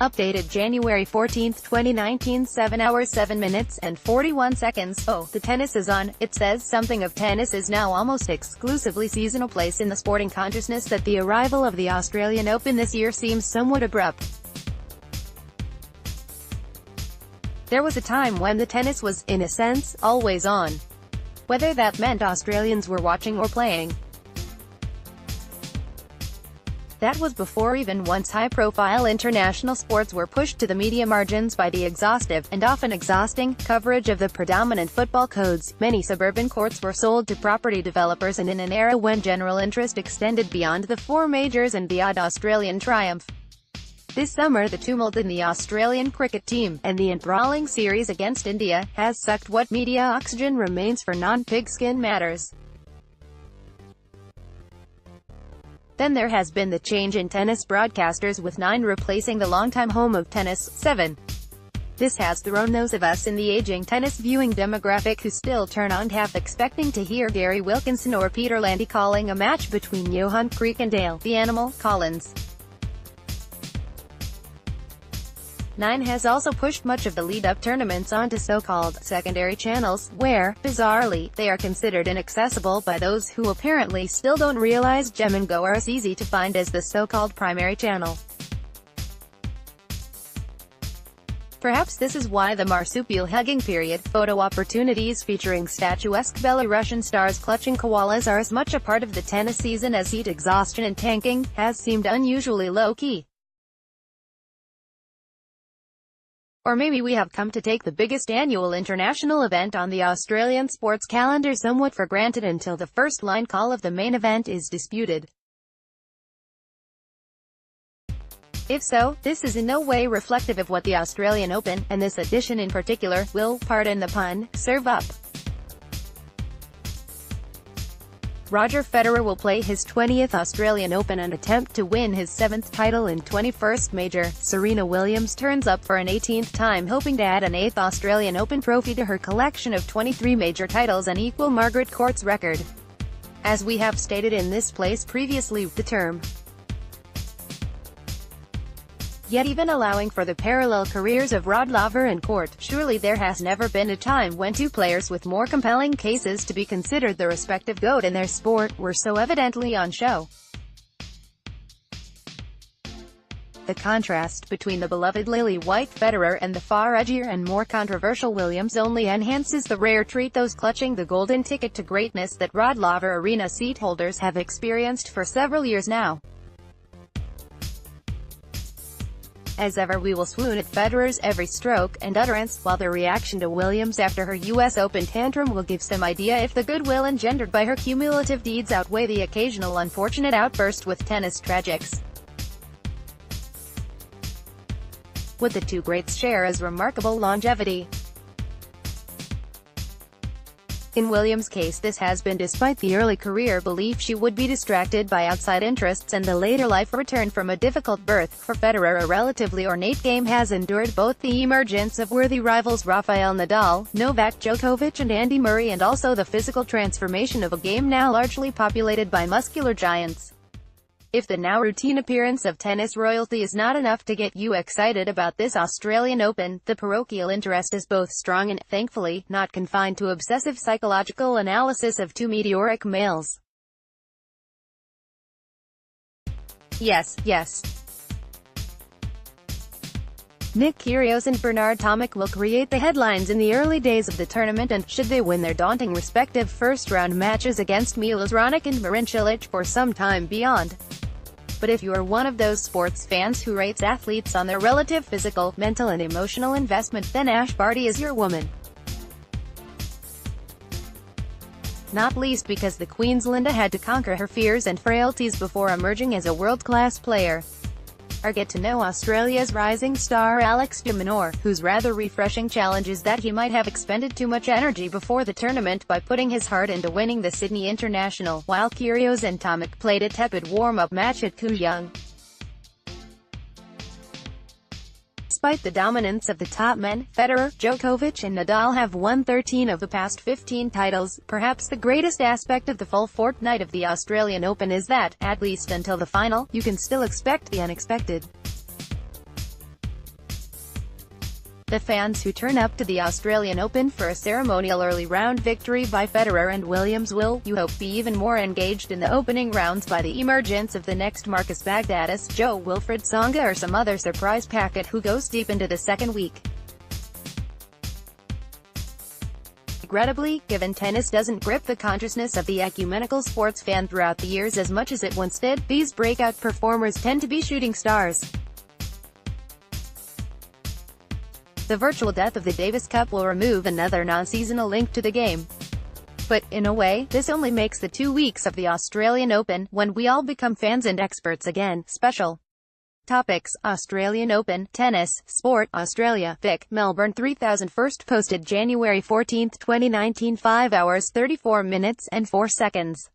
Updated January 14, 2019, 7 hours 7 minutes and 41 seconds. Oh, the tennis is on. It says something of tennis is now almost exclusively seasonal place in the sporting consciousness that the arrival of the Australian Open this year seems somewhat abrupt. There was a time when the tennis was, in a sense, always on. Whether that meant Australians were watching or playing. That was before even once high-profile international sports were pushed to the media margins by the exhaustive, and often exhausting, coverage of the predominant football codes. Many suburban courts were sold to property developers, and in an era when general interest extended beyond the four majors and the odd Australian triumph. This summer the tumult in the Australian cricket team, and the enthralling series against India, has sucked what media oxygen remains for non-pigskin matters. Then there has been the change in tennis broadcasters, with 9 replacing the longtime home of tennis, 7. This has thrown those of us in the aging tennis viewing demographic who still turn on half expecting to hear Gary Wilkinson or Peter Landy calling a match between Johan Creek and Dale, the Animal, Collins. 9 has also pushed much of the lead-up tournaments onto so-called secondary channels, where, bizarrely, they are considered inaccessible by those who apparently still don't realize Gem and Go are as easy to find as the so-called primary channel. Perhaps this is why the marsupial-hugging period, photo opportunities featuring statuesque Belarusian stars clutching koalas are as much a part of the tennis season as heat exhaustion and tanking, has seemed unusually low-key. Or maybe we have come to take the biggest annual international event on the Australian sports calendar somewhat for granted until the first line call of the main event is disputed. If so, this is in no way reflective of what the Australian Open, and this edition in particular, will, pardon the pun, serve up. Roger Federer will play his 20th Australian Open and attempt to win his 7th title in 21st major. Serena Williams turns up for an 18th time, hoping to add an 8th Australian Open trophy to her collection of 23 major titles and equal Margaret Court's record. As we have stated in this place previously, the term. Yet even allowing for the parallel careers of Rod Laver and Court, surely there has never been a time when two players with more compelling cases to be considered the respective GOAT in their sport, were so evidently on show. The contrast between the beloved lily-white Federer and the far edgier and more controversial Williams only enhances the rare treat those clutching the golden ticket to greatness that Rod Laver arena seat holders have experienced for several years now. As ever, we will swoon at Federer's every stroke and utterance, while the reaction to Williams after her US Open tantrum will give some idea if the goodwill engendered by her cumulative deeds outweigh the occasional unfortunate outburst with tennis tragics. What the two greats share is remarkable longevity. In Williams' case this has been despite the early career belief she would be distracted by outside interests and the later life return from a difficult birth. For Federer, a relatively ornate game has endured both the emergence of worthy rivals Rafael Nadal, Novak Djokovic and Andy Murray, and also the physical transformation of a game now largely populated by muscular giants. If the now routine appearance of tennis royalty is not enough to get you excited about this Australian Open, the parochial interest is both strong and, thankfully, not confined to obsessive psychological analysis of two meteoric males. Yes. Nick Kyrgios and Bernard Tomic will create the headlines in the early days of the tournament, and, should they win their daunting respective first-round matches against Milos Raonic and Marin Cilic, for some time beyond. But if you are one of those sports fans who rates athletes on their relative physical, mental and emotional investment, then Ash Barty is your woman. Not least because the Queenslander had to conquer her fears and frailties before emerging as a world-class player. Or get to know Australia's rising star Alex de Minaur, whose rather refreshing challenge is that he might have expended too much energy before the tournament by putting his heart into winning the Sydney International, while Kyrgios and Tomic played a tepid warm-up match at Kooyong. Despite the dominance of the top men, Federer, Djokovic and Nadal have won 13 of the past 15 titles. Perhaps the greatest aspect of the full fortnight of the Australian Open is that, at least until the final, you can still expect the unexpected. The fans who turn up to the Australian Open for a ceremonial early round victory by Federer and Williams will, you hope, be even more engaged in the opening rounds by the emergence of the next Marcus Baghdatis, Jo-Wilfried Tsonga or some other surprise packet who goes deep into the second week. Regrettably, given tennis doesn't grip the consciousness of the ecumenical sports fan throughout the years as much as it once did, these breakout performers tend to be shooting stars. The virtual death of the Davis Cup will remove another non-seasonal link to the game. But, in a way, this only makes the 2 weeks of the Australian Open, when we all become fans and experts again, special. Topics: Australian Open, Tennis, Sport, Australia, Vic, Melbourne 3000. First posted January 14, 2019. 5 hours 34 minutes and 4 seconds.